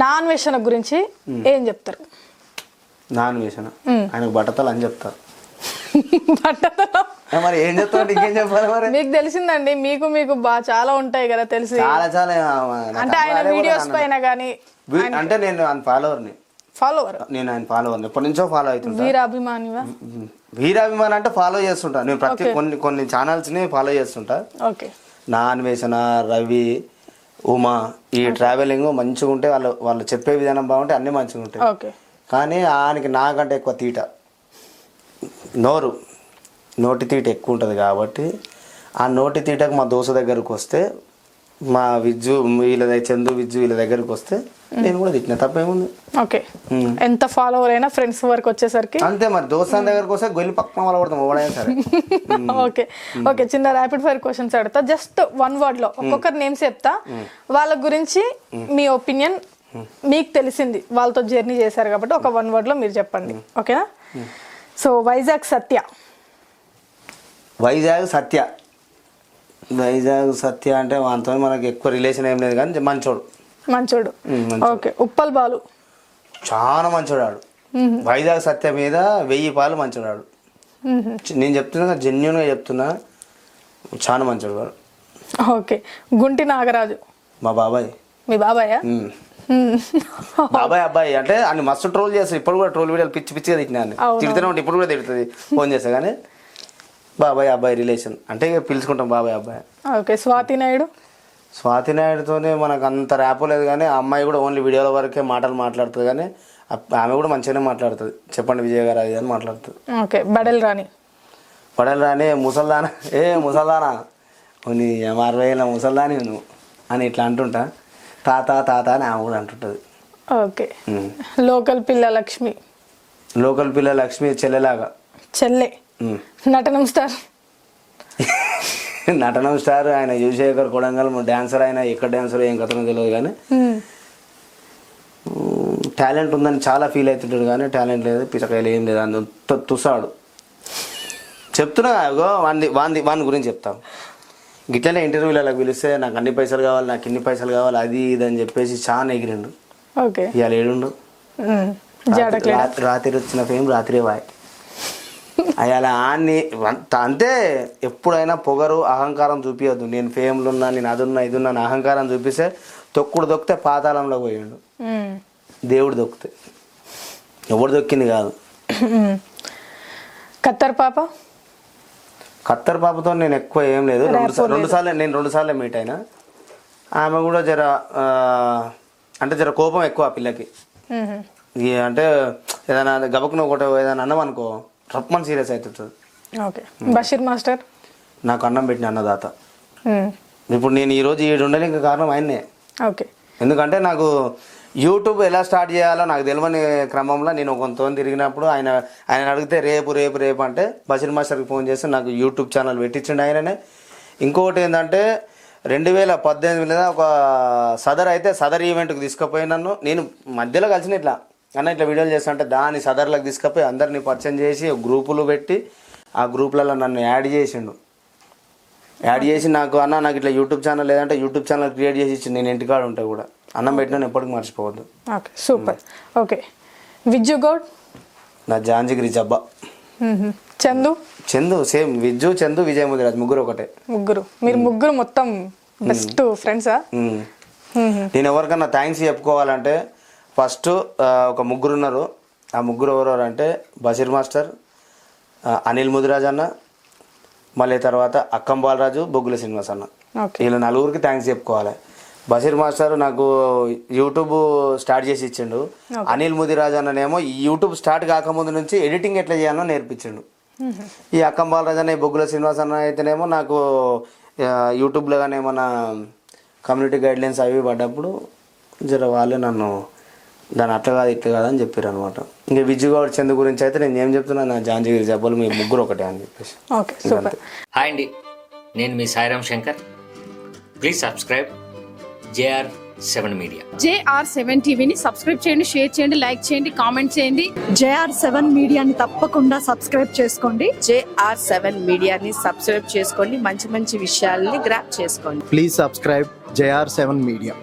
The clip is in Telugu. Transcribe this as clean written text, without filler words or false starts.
నాన్ వేషణ గురించి ఏం చెప్తారు? నాన్ వేషణ ఆయనకు బట్టతలు అని చెప్తారు. బట్టతలం మరి ఏం చెప్తారు, ఇంకేం చెప్పాలి? మరి మీకు తెలిసిందండి, మీకు మీకు చాలా ఉంటాయి కదా తెలిసి. చాలా చాలా అంటే ఆయన వీడియోస్ పైన కానీ అంటే నేను ఆయన ఫాలోవర్ని. నేను ఆయన ఫాలోవర్ని ఎప్పటి నుంచో ఫాలో అవుతుంటా. వీరాభిమానివా? వీరాభిమాని అంటే ఫాలో చేస్తుంటా నేను. ప్రతి కొన్ని ఛానల్స్ ని ఫాలో చేస్తుంటా. ఓకే. నాన్ వేషణ, రవి, ఉమా, ఈ ట్రావెలింగ్ మంచిగా ఉంటే వాళ్ళు చెప్పే విధానం బాగుంటే అన్ని మంచిగా ఉంటాయి. ఓకే. కానీ ఆయనకి నాకంటే ఎక్కువ తీట, నోటి తీట ఎక్కువ ఉంటుంది కాబట్టి ఆ నోటి తీటకు మా దోశ దగ్గరకు వస్తే, మా విజ్జు చందు విజ్జు వీళ్ళ దగ్గరకు వస్తే నేను కూడా తిట్టిన, తప్పేముంది? ఓకే. ఎంత ఫాలోవర్ అయినా ఫ్రెండ్స్ వరకు వచ్చేసరికి అంతే. మరి దోస్తాన్ దగ్గరకు వస్తే గొల్లి పక్కన వాళ్ళ పడతాం ఎవడైనా సరే. ఓకే. ఓకే, చిన్న ర్యాపిడ్ ఫైర్ క్వశ్చన్స్ అడుగుతా. జస్ట్ వన్ వర్డ్ లో ఒక్కొక్కరు నేమ్స్ చెప్తా, వాళ్ళ గురించి మీ ఒపీనియన్, మీకు తెలిసింది, వాళ్ళతో జర్నీ చేశారు కాబట్టి ఒక వన్ వర్డ్ లో మీరు చెప్పండి. ఓకేనా? సో వైజాగ్ సత్య. వైజాగ్ సత్య అంటే వానితో మనకి ఎక్కువ రిలేషన్ ఏం లేదు, కానీ మంచోడు. ఓకే. ఉప్పల్ బాలు. చాలా మంచోడాడు. వైజాగ్ సత్య మీద 1000 పాలు మంచోడాడు. నేను చెప్తున్నా, జెన్యున్ గా చెప్తున్నా, చాలా మంచోడు వాడు. ఓకే. గుంటి నాగరాజు. మా బాబాయ్. మీ బాబాయా? బాబాయ్ అబ్బాయి అంటే అన్ని మస్తు ట్రోల్ చేస్తాడు. ఇప్పుడు కూడా ట్రోల్ వీడియోలు పిచ్చిగా తిట్టినాను, తిడుతూనే ఉంటే ఇప్పుడు కూడా తిడుతుంది ఫోన్ చేస్తా. కానీ బాబాయ్ అబ్బాయి రిలేషన్ అంటే పిలుచుకుంటాం బాబాయ్ అబ్బాయి. ఓకే. స్వాతి నాయుడుతోనే మనకు అంత ర్యాప్ లేదు, కానీ ఆ అమ్మాయి కూడా ఓన్లీ వీడియోల వరకే మాటలు మాట్లాడుతుంది, కానీ ఆమె కూడా మంచిగానే మాట్లాడుతుంది. చెప్పండి విజయ్ గారు అది అని మాట్లాడుతుంది. ఓకే. బడల్ రాణి. ముసల్దానా నీ 60 ఏళ్ళ ముసల్దాని నువ్వు అని ఇట్లా అంటుంటా. తాత అని ఆమె కూడా అంటుంటుంది. ఓకే. లోకల్ పిల్ల లక్ష్మి. చెల్లెలాగా. నటనం స్టార్ ఆయన యువశేఖర్ కొడంగల్ డాన్సర్. ఆయన ఎక్కడ డాన్సర్ ఏం కథనో తెలియదు, కానీ టాలెంట్ ఉందని చాలా ఫీల్ అవుతుంటాడు, కానీ టాలెంట్ లేదు, పిచ్చకాయలు ఏం లేదు, అంత తుసాడు. చెప్తున్నా వాని గురించి చెప్తాం. గిట్లనే ఇంటర్వ్యూలకు పిలిస్తే నాకు అన్ని పైసలు కావాలి, నాకు ఇన్ని పైసలు కావాలి, అది ఇది అని చెప్పేసి చాలా ఎగిరిండు. ఇవాళ ఏడుండు. రాత్రి వచ్చిన ఫేమ్ రాత్రి వాయ్ అలా ఆన్ని అంతే. ఎప్పుడైనా పొగరు అహంకారం చూపించద్దు. నేను ఫేమ్లు ఉన్నా, నేను అదున్నా ఇదున్నా అహంకారం చూపిస్తే దొక్కితే పాతాళంలో పోయిండు. దేవుడు దొక్కితే, ఎవడు దొక్కింది కాదు. కత్తర్ పాపతో నేను ఎక్కువ ఏం లేదు. రెండు సార్లు మీట్ అయినా. ఆమె కూడా జర కోపం ఎక్కువ ఆ పిల్లకి. అంటే ఏదైనా గబకున ఒకటి ఏదైనా అన్నం అనుకో రప్పని సీరియస్ అవుతుంది. బషీర్ మాస్టర్ నాకు అన్నం పెట్టిన అన్నదాత. ఇప్పుడు నేను ఈరోజు ఉండడానికి కారణం ఆయన్నే. ఎందుకంటే నాకు యూట్యూబ్ ఎలా స్టార్ట్ చేయాలో నాకు తెలియని క్రమంలో నేను కొంత తిరిగినప్పుడు ఆయన అడిగితే రేపు అంటే బషీర్ మాస్టర్కి ఫోన్ చేసి నాకు యూట్యూబ్ ఛానల్ పెట్టించండి ఆయననే. ఇంకొకటి ఏంటంటే 2018 ఒక సదర్ ఈవెంట్కి తీసుకుపోయి నేను మధ్యలో కలిసిన ఇట్లా వీడియోలు చేస్తా అంటే దాని సదర్లకు తీసుకుపోయి అందరినీ పరిచయం చేసి గ్రూపులు పెట్టి ఆ గ్రూపులలో నన్ను యాడ్ చేసి నాకు ఇట్లా యూట్యూబ్ ఛానల్ లేదంటే యూట్యూబ్ ఛానల్ క్రియేట్ చేసి ఇచ్చి నేను ఇంటికాడ ఉంటా కూడా. అన్నం పెట్టినా ఎప్పటికీ మర్చిపోవద్దు. Okay, super. Okay. Vijju Goud. నా జాంజిగిరి జబ్బా. చందు సేమ్. విజ్జు, చందు, విజయ్ ముదిరాజ్ ముగ్గురు ఒకటే. మీరు ముగ్గురు మొత్తం బెస్ట్ ఫ్రెండ్సా? నేను ఎవరికన్నా థ్యాంక్స్ చెప్పుకోవాలంటే ఫస్ట్ ఒక ముగ్గురు ఉన్నారు. ఆ ముగ్గురు ఎవరెవరు అంటే బషీర్ మాస్టర్, అనిల్ ముదిరాజ్ అన్న, మళ్ళీ తర్వాత అక్కం బాలరాజు, బొగ్గుల శ్రీనివాస్ అన్న. వీళ్ళ నలుగురికి థ్యాంక్స్ చెప్పుకోవాలి. బషీర్ మాస్టర్ నాకు యూట్యూబ్ స్టార్ట్ చేసి ఇచ్చిండు. అనిల్ ముదిరాజ్ అన్ననేమో యూట్యూబ్ స్టార్ట్ కాకముందు నుంచి ఎడిటింగ్ ఎట్లా చేయాలో నేర్పించిండు. ఈ అక్కం బాలరాజు అన్న, బొగ్గుల శ్రీనివాస్ అన్న అయితేనేమో నాకు యూట్యూబ్లో కానీ ఏమన్నా కమ్యూనిటీ గైడ్లైన్స్ అవి పడ్డప్పుడు వాళ్ళే నన్ను దాని అట్లా కాదు ఇట్లా కాదు అని చెప్పారు అనమాట. ఇంకా విజయగౌడ్ చందు గురించి అయితే నేను ఏం చెప్తున్నా, నా జాంజిగిరి జబ్బలు మీ ముగ్గురు ఒకటే అని చెప్పేసి. హాయ్ అండి, నేను మీ Sairam Shankar. Please subscribe JR7 media. JR7 టీవీని సబ్స్క్రైబ్ చేయండి, షేర్ చేయండి, లైక్ చేయండి, కామెంట్ చేయండి. JR7 మీడియాని తప్పకుండా సబ్స్క్రైబ్ చేసుకోండి. JR7 మీడియాని సబ్స్క్రైబ్ చేసుకోండి, మంచి మంచి విషయాల్ని గ్రాప్ చేసుకోండి. Please subscribe JR7 media.